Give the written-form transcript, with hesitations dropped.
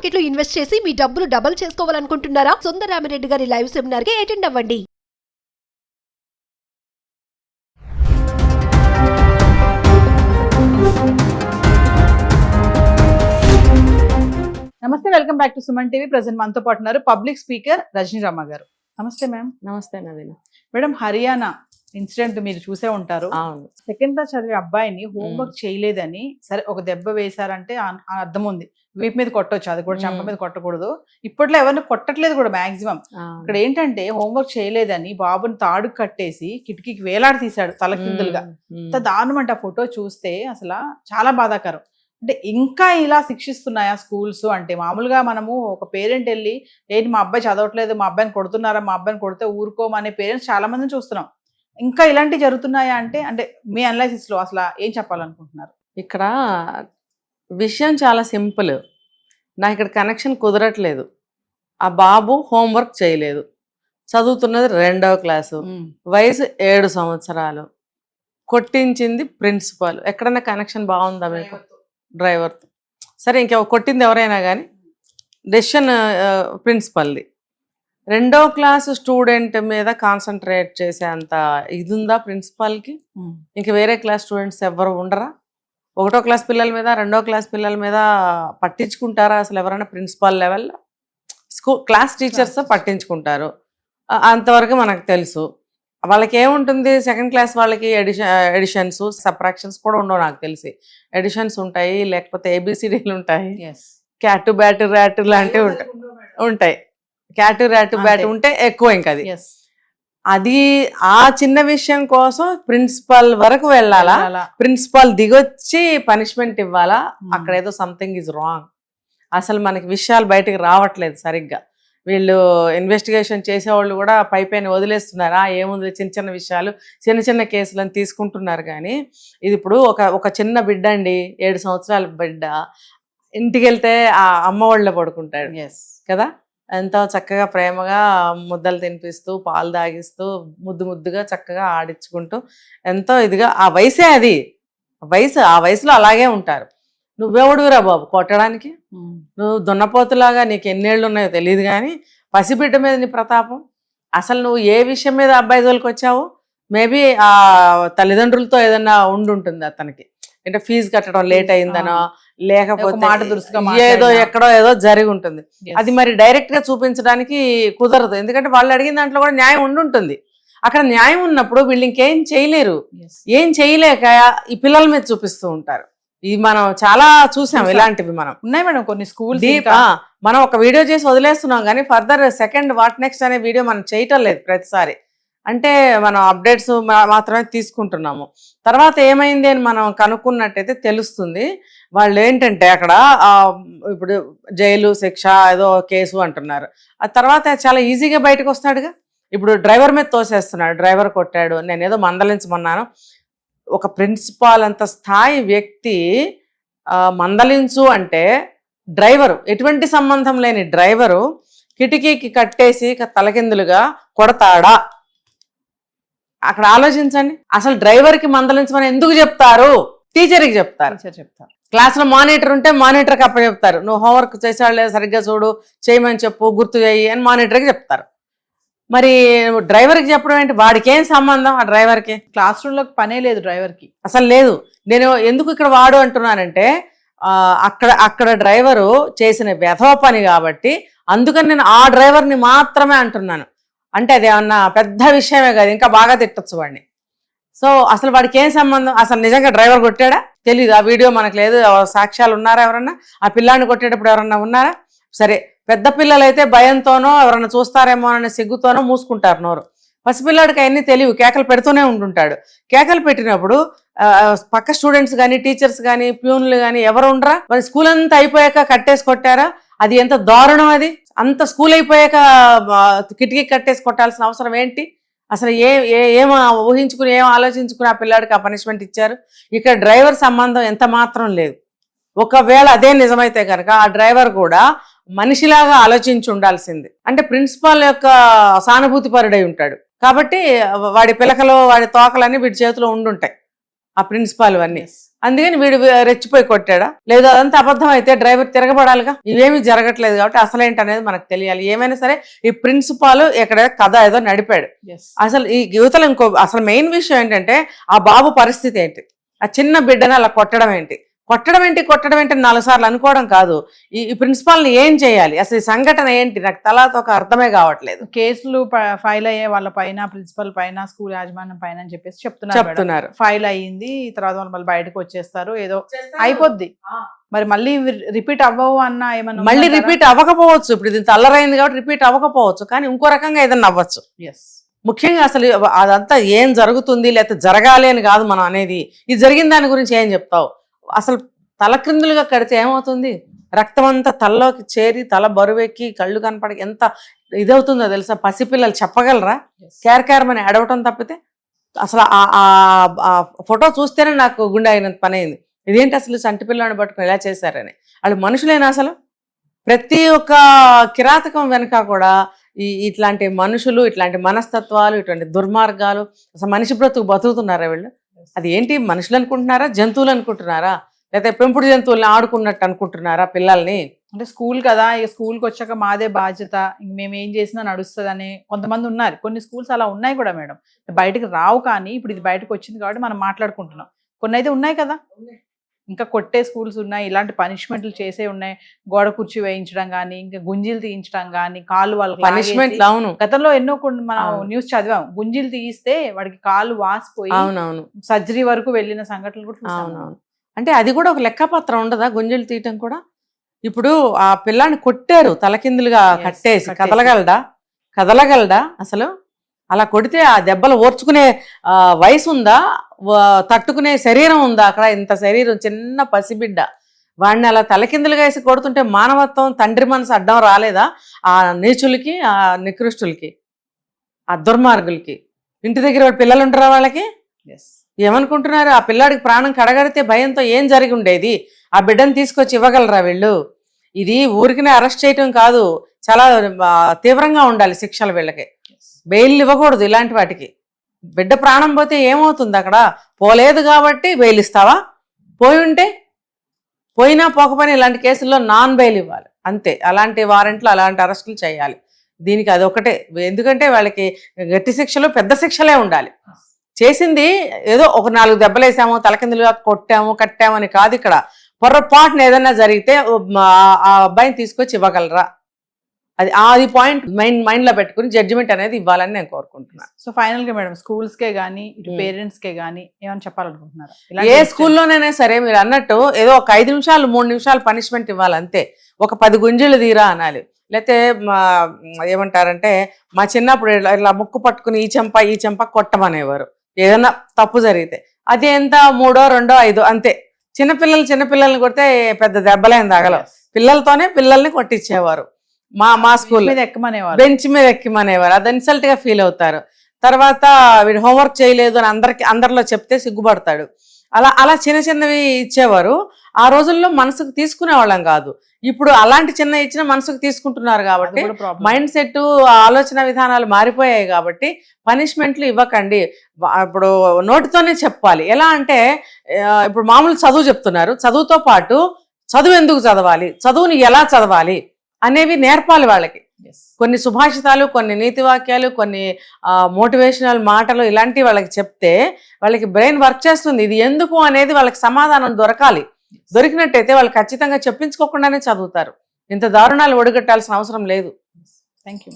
Market లో invest చేసి మీ డబ్బులు డబుల్ చేసుకోవాలనుకుంటున్నారా? సుందరరామిరెడ్డి గారి లైవ్ సెమినార్ కి అటెండ్ అవ్వండి. నమస్తే, welcome back to Suman TV. Present మనతో పాటు ఉన్నారు పబ్లిక్ స్పీకర్ రజనీ రామ గారు. నమస్తే మ్యామ్. నమస్తే నవీన. మేడం, హర్యానా ఇన్సిడెంట్ మీరు చూసే ఉంటారు. అవును. సెకండ్ క్లాస్ చదివే అబ్బాయిని హోంవర్క్ చేయలేదని సరే ఒక దెబ్బ వేశారంటే అర్థం ఉంది, వీపు మీద కొట్టొచ్చు, అది కూడా చెంప మీద కొట్టకూడదు. ఇప్పట్లో ఎవరిని కొట్టట్లేదు కూడా మాక్సిమం. ఇక్కడ ఏంటంటే హోంవర్క్ చేయలేదని బాబుని తాడు కట్టేసి కిటికీకి వేలాడి తీశాడు తలకిందులుగా. అంత దారుణం అంటే ఆ ఫోటో చూస్తే అసలు చాలా బాధాకరం. అంటే ఇంకా ఇలా శిక్షిస్తున్నాయా స్కూల్స్? అంటే మామూలుగా మనము ఒక పేరెంట్ వెళ్ళి ఏంటి మా అబ్బాయి చదవట్లేదు, మా అబ్బాయిని కొడుతున్నారా, మా అబ్బాయిని కొడితే ఊరుకోమనే పేరెంట్స్ చాలా మందిని చూస్తున్నాం. ఇంకా ఇలాంటివి జరుగుతున్నాయా అంటే అంటే మీ అనాలిసిస్ లో అసలు ఏం చెప్పాలనుకుంటున్నారు? ఇక్కడ విషయం చాలా సింపుల్. నాకు ఇక్కడ కనెక్షన్ కుదరట్లేదు. ఆ బాబు హోంవర్క్ చేయలేదు, చదువుతున్నది 2వ క్లాసు, వయసు 7 సంవత్సరాలు, కొట్టించింది ప్రిన్సిపాల్. ఎక్కడన్నా కనెక్షన్ బాగుందా మీకు? డ్రైవర్తో. సరే, ఇంకా కొట్టింది ఎవరైనా కానీ డెసిషన్ ప్రిన్సిపల్ది. 2వ క్లాసు స్టూడెంట్ మీద కాన్సన్ట్రేట్ చేసే అంత ఇది ఉందా ప్రిన్సిపాల్కి? ఇంకా వేరే క్లాస్ స్టూడెంట్స్ ఎవరు ఉండరా? 1వ క్లాస్ పిల్లల మీద 2వ క్లాస్ పిల్లల మీద పట్టించుకుంటారా అసలు ఎవరైనా? ప్రిన్సిపాల్ లెవెల్లో క్లాస్ టీచర్స్ పట్టించుకుంటారు, అంతవరకు మనకు తెలుసు. వాళ్ళకి ఏముంటుంది, సెకండ్ క్లాస్ వాళ్ళకి ఎడిషన్స్ సబ్ట్రాక్షన్స్ కూడా ఉండవు నాకు తెలిసి. ఎడిషన్స్ ఉంటాయి, లేకపోతే ఏబిసిడీలు ఉంటాయి, క్యాటు బ్యాటు ర్యాటు లాంటివి ఉంటాయి. క్యాటు ర్యాటు బ్యాటు ఉంటే ఎక్కువ. ఇంకా అది ఆ చిన్న విషయం కోసం ప్రిన్సిపల్ వరకు వెళ్ళాలా? ప్రిన్సిపల్ దిగొచ్చి పనిష్మెంట్ ఇవ్వాలా? అక్కడ ఏదో సంథింగ్ ఈజ్ రాంగ్. అసలు మనకి విషయాలు బయటకు రావట్లేదు సరిగ్గా. వీళ్ళు ఇన్వెస్టిగేషన్ చేసేవాళ్ళు కూడా పైపైన వదిలేస్తున్నారా? ఏముంది, చిన్న చిన్న విషయాలు, చిన్న చిన్న కేసులను తీసుకుంటున్నారు. కానీ ఇది ఇప్పుడు ఒక చిన్న బిడ్డ అండి, 7 సంవత్సరాల బిడ్డ, ఇంటికి వెళ్తే ఆ అమ్మ వాళ్ళలో పడుకుంటాడు కదా, ఎంతో చక్కగా ప్రేమగా ముద్దలు తినిపిస్తూ పాలు తాగిస్తూ ముద్దు ముద్దుగా చక్కగా ఆడించుకుంటూ ఎంతో ఇదిగా. ఆ వయసే అది, ఆ వయసులో అలాగే ఉంటారు. నువ్వెవడురా బాబు కొట్టడానికి? నువ్వు దున్నపోతులాగా నీకు ఎన్నేళ్ళు ఉన్నాయో తెలియదు, కానీ పసిబిడ్డ మీద నీ ప్రతాపం. అసలు నువ్వు ఏ విషయం మీద అబ్బాయి జోలికి వచ్చావు? మేబీ ఆ తల్లిదండ్రులతో ఏదన్నా ఉండుంటుంది అతనికి, అంటే ఫీజు కట్టడం లేట్ అయిందనో, లేకపోతే ఏదో ఎక్కడో ఏదో జరిగి ఉంటుంది. అది మరి డైరెక్ట్ గా చూపించడానికి కుదరదు, ఎందుకంటే వాళ్ళు అడిగిన దాంట్లో కూడా న్యాయం ఉండుంటుంది. అక్కడ న్యాయం ఉన్నప్పుడు వీళ్ళు ఇంకేం చేయలేరు. ఏం చేయలేక ఈ పిల్లల మీద చూపిస్తూ ఉంటారు. ఇది మనం చాలా చూసాం, ఇలాంటివి మనం ఉన్నాయి మేడం కొన్ని స్కూల్. మనం ఒక వీడియో చేసి వదిలేస్తున్నాం, కానీ ఫర్దర్ సెకండ్ వాట్ నెక్స్ట్ అనే వీడియో మనం చేయటం లేదు ప్రతిసారి. అంటే మనం అప్డేట్స్ మాత్రమే తీసుకుంటున్నాము. తర్వాత ఏమైంది అని మనం కనుక్కున్నట్టయితే తెలుస్తుంది. వాళ్ళు ఏంటంటే అక్కడ ఇప్పుడు జైలు శిక్ష ఏదో కేసు అంటున్నారు, ఆ తర్వాత చాలా ఈజీగా బయటకు వస్తాడుగా. ఇప్పుడు డ్రైవర్ మీద తోసేస్తున్నాడు, డ్రైవర్ కొట్టాడు, నేను ఏదో మందలించమన్నాను. ఒక ప్రిన్సిపాల్ అంత స్థాయి వ్యక్తి మందలించు అంటే డ్రైవరు, ఎటువంటి సంబంధం లేని డ్రైవరు కిటికీకి కట్టేసి తలకిందులుగా కొడతాడా? అక్కడ ఆలోచించండి. అసలు డ్రైవర్కి మందలించమని ఎందుకు చెప్తారు? టీచర్కి చెప్తారు. క్లాస్లో మానిటర్ ఉంటే మానిటర్కి అప్ప చెప్తారు, నువ్వు హోంవర్క్ చేసాడు లేదు సరిగ్గా చూడు, చేయమని చెప్పు, గుర్తు చేయి అని మానిటర్కి చెప్తారు. మరి డ్రైవర్కి చెప్పడం ఏంటి? వాడికి ఏం సంబంధం? ఆ డ్రైవర్కి క్లాస్ రూమ్ లో పనే లేదు, డ్రైవర్కి అసలు లేదు. నేను ఎందుకు ఇక్కడ వాడు అంటున్నానంటే అక్కడ డ్రైవరు చేసిన వెధవ పని కాబట్టి అందుకని నేను ఆ డ్రైవర్ని మాత్రమే అంటున్నాను. అంటే అది ఏమన్నా పెద్ద విషయమే కాదు, ఇంకా బాగా తిట్టచ్చు వాడిని. సో అసలు వాడికి ఏం సంబంధం? అసలు నిజంగా డ్రైవర్ కొట్టాడా తెలీదు, ఆ వీడియో మనకు లేదు, సాక్ష్యాలు ఉన్నారా ఎవరన్నా? ఆ పిల్లాన్ని కొట్టేటప్పుడు ఎవరన్నా ఉన్నారా? సరే, పెద్ద పిల్లలైతే భయంతోనో ఎవరన్నా చూస్తారేమో అనే సిగ్గుతోనో మూసుకుంటారు నోరు. పసిపిల్లాడికి అవన్నీ తెలియవు, కేకలు పెడుతూనే ఉంటుంటాడు. కేకలు పెట్టినప్పుడు పక్క స్టూడెంట్స్ కానీ టీచర్స్ కానీ ప్యూన్లు కానీ ఎవరు ఉండరా? మరి స్కూల్ అంతా అయిపోయాక కట్టేసి కొట్టారా? అది ఎంత దారుణం! అది అంత స్కూల్ అయిపోయాక కిటికీ కట్టేసి కొట్టాల్సిన అవసరం ఏంటి? అసలు ఏం ఊహించుకుని ఏం ఆలోచించుకుని ఆ పిల్లాడికి ఆ పనిష్మెంట్ ఇచ్చారు? ఇక్కడ డ్రైవర్ సంబంధం ఎంత మాత్రం లేదు. ఒకవేళ అదే నిజమైతే కనుక ఆ డ్రైవర్ కూడా మనిషిలాగా ఆలోచించి ఉండాల్సింది. అంటే ప్రిన్సిపాల్ యొక్క సానుభూతి పరుడై ఉంటాడు కాబట్టి వాడి పిలకలు వాడి తోకలన్నీ వీడి చేతిలో ఉండుంటాయి ఆ ప్రిన్సిపాల్ అన్నీ. అందుకని వీడు రెచ్చిపోయి కొట్టాడా, లేదా అదంతా అబద్ధం అయితే డ్రైవర్ తిరగబడాలిగా. ఇవేమీ జరగట్లేదు కాబట్టి అసలేంటి అనేది మనకు తెలియాలి. ఏమైనా సరే ఈ ప్రిన్సిపాల్ ఇక్కడ కథ ఏదో నడిపాడు. అసలు ఈ యువతలు అసలు మెయిన్ విషయం ఏంటంటే ఆ బాబు పరిస్థితి ఏంటి, ఆ చిన్న బిడ్డని అలా కొట్టడం ఏంటి 4 సార్లు అనుకోవడం కాదు. ఈ ప్రిన్సిపాల్ని ఏం చేయాలి, అసలు ఈ సంఘటన ఏంటి, నాకు తలాతో ఒక అర్థమే కావట్లేదు. కేసులు ఫైల్ అయ్యే వాళ్ళ పైన, ప్రిన్సిపల్ పైన, స్కూల్ యాజమాన్యం పైన అని చెప్పేసి చెప్తున్నారు. ఫైల్ అయ్యింది, తర్వాత వాళ్ళు మళ్ళీ బయటకు వచ్చేస్తారు, ఏదో అయిపోద్ది. మరి మళ్ళీ రిపీట్ అవ్వవు అన్న ఏమన్నా? మళ్ళీ రిపీట్ అవ్వకపోవచ్చు. ఇప్పుడు ఇది తల్లరైంది కాబట్టి రిపీట్ అవ్వకపోవచ్చు, కానీ ఇంకో రకంగా ఏదన్నా అవ్వచ్చు. ముఖ్యంగా అసలు అదంతా ఏం జరుగుతుంది లేకపోతే జరగాలి అని కాదు మనం అనేది. ఇది జరిగిన దాని గురించి ఏం చెప్తావు? అసలు తలక్రిందులుగా కడితే ఏమవుతుంది, రక్తం అంతా తలలోకి చేరి తల బరువెక్కి కళ్ళు కనపడి ఎంత ఇదవుతుందో తెలుసా? పసిపిల్లలు చెప్పగలరా? కేరకేరమని అడవటం తప్పితే. అసలు ఆ ఫోటో చూస్తేనే నాకు గుండె అయినంత పని అయింది. ఇదేంటి అసలు చంటి పిల్లని పట్టుకుని ఇలా చేశారని. వాళ్ళు మనుషులేనా? అసలు ప్రతి ఒక్క కిరాతకం వెనక కూడా ఇట్లాంటి మనుషులు, ఇట్లాంటి మనస్తత్వాలు, ఇట్లాంటి దుర్మార్గాలు. అసలు మనిషి బతుకుతున్నారా వీళ్ళు? అది ఏంటి, మనుషులు అనుకుంటున్నారా, జంతువులు అనుకుంటున్నారా, లేకపోతే పెంపుడు జంతువుల్ని ఆడుకున్నట్టు అనుకుంటున్నారా పిల్లల్ని? అంటే స్కూల్ కదా, ఇక స్కూల్కి వచ్చాక మాదే బాధ్యత, ఇంక మేము ఏం చేసినా నడుస్తుంది అని కొంతమంది ఉన్నారు. కొన్ని స్కూల్స్ అలా ఉన్నాయి కూడా మేడం, బయటకు రావు. కానీ ఇప్పుడు ఇది బయటకు వచ్చింది కాబట్టి మనం మాట్లాడుకుంటున్నాం. కొన్ని అయితే ఉన్నాయి కదా, ఇంకా కొట్టే స్కూల్స్ ఉన్నాయి, ఇలాంటి పనిష్మెంట్లు చేసే ఉన్నాయి. గోడ కుర్చీ వేయించడం కానీ, ఇంకా గుంజీలు తీయించడం కానీ, కాళ్ళు వాళ్ళకి పనిష్మెంట్. అవును, గతంలో ఎన్నో మనం న్యూస్ చదివాం. గుంజీలు తీయిస్తే వాడికి కాళ్ళు వాసిపోయి సర్జరీ వరకు వెళ్ళిన సంఘటనలు కూడా చూసాం. అంటే అది కూడా ఒక లెక్కపత్రం ఉండదా గుంజీలు తీయటం కూడా? ఇప్పుడు ఆ పిల్లాన్ని కొట్టారు తలకిందులుగా కట్టేసి, కదలగలడా అసలు? అలా కొడితే ఆ దెబ్బలు ఓర్చుకునే వయసు ఉందా, తట్టుకునే శరీరం ఉందా? అక్కడ ఇంత శరీరం, చిన్న పసిబిడ్డ, వాడిని అలా తలకిందులుగా వేసి కొడుతుంటే మానవత్వం, తండ్రి మనసు అడ్డం రాలేదా ఆ నీచులకి, ఆ నికృష్టులకి, ఆ దుర్మార్గులకి? ఇంటి దగ్గర వాడు పిల్లలు ఉంటారా వాళ్ళకి? ఏమనుకుంటున్నారు? ఆ పిల్లాడికి ప్రాణం కడగడితే భయంతో ఏం జరిగి ఉండేది? ఆ బిడ్డను తీసుకొచ్చి ఇవ్వగలరా వీళ్ళు? ఇది ఊరికినే అరెస్ట్ చేయటం కాదు, చాలా తీవ్రంగా ఉండాలి శిక్షలు వీళ్ళకి. బెయిల్ ఇవ్వకూడదు ఇలాంటి వాటికి. బిడ్డ ప్రాణం పోతే ఏమవుతుంది? అక్కడ పోలేదు కాబట్టి బెయిల్ ఇస్తావా? పోయినా పోకపోయినా ఇలాంటి కేసుల్లో నాన్ బెయిల్ ఇవ్వాలి అంతే. అలాంటి వారెంట్లు, అలాంటి అరెస్టులు చేయాలి. దీనికి అదొకటే. ఎందుకంటే వాళ్ళకి గట్టి శిక్షలు, పెద్ద శిక్షలే ఉండాలి. చేసింది ఏదో ఒక 4 దెబ్బలేసాము, తలకిందులుగా కొట్టాము, కట్టాము అని కాదు. ఇక్కడ పొరపాటున ఏదైనా జరిగితే ఆ అబ్బాయిని తీసుకొచ్చి ఇవ్వగలరా? అది పాయింట్ మైండ్ లో పెట్టుకుని జడ్జిమెంట్ అనేది ఇవ్వాలని నేను కోరుకుంటున్నాను. సో ఫైనల్ గా మేడం, స్కూల్స్ కే గానీ, ఇటు పేరెంట్స్ కే గానీ ఏమైనా చెప్పాలనుకుంటున్నారు? ఏ స్కూల్లోనైనా సరే మీరు అన్నట్టు ఏదో ఒక 5 నిమిషాలు 3 నిమిషాలు పనిష్మెంట్ ఇవ్వాలంతే. ఒక 10 గుంజీలు తీరా అనాలి. లేకపోతే ఏమంటారంటే, మా చిన్నప్పుడు ఇలా ముక్కు పట్టుకుని ఈ చెంప కొట్టమనేవారు ఏదైనా తప్పు జరిగితే. అది ఎంత 3, 2, 5 అంతే. చిన్నపిల్లల్ని కొడితే పెద్ద దెబ్బలేం తగలవు. పిల్లలతోనే పిల్లల్ని కొట్టించేవారు. మా స్కూల్ బెంచ్ మీద ఎక్కిమనేవారు. అది ఇన్సల్ట్ గా ఫీల్ అవుతారు. తర్వాత వీడు హోంవర్క్ చేయలేదు అని అందరిలో చెప్తే సిగ్గుపడతాడు. అలా చిన్నవి ఇచ్చేవారు. ఆ రోజుల్లో మనసుకు తీసుకునే వాళ్ళం కాదు. ఇప్పుడు అలాంటి చిన్న ఇచ్చిన మనసుకు తీసుకుంటున్నారు కాబట్టి మైండ్ సెట్, ఆలోచన విధానాలు మారిపోయాయి కాబట్టి పనిష్మెంట్లు ఇవ్వకండి. ఇప్పుడు నోటితోనే చెప్పాలి. ఎలా అంటే, ఇప్పుడు మామూలు చదువు చెప్తున్నారు, చదువుతో పాటు చదువు ఎందుకు చదవాలి, చదువుని ఎలా చదవాలి అనేవి నేర్పాలి వాళ్ళకి. కొన్ని సుభాషితాలు, కొన్ని నీతి వాక్యాలు, కొన్ని మోటివేషనల్ మాటలు ఇలాంటివి వాళ్ళకి చెప్తే వాళ్ళకి బ్రెయిన్ వర్క్ చేస్తుంది. ఇది ఎందుకు అనేది వాళ్ళకి సమాధానం దొరకాలి. దొరికినట్టయితే వాళ్ళు ఖచ్చితంగా చెప్పించుకోకుండానే చదువుతారు. ఇంత దారుణాలు ఒడిగట్టాల్సిన అవసరం లేదు. Thank you.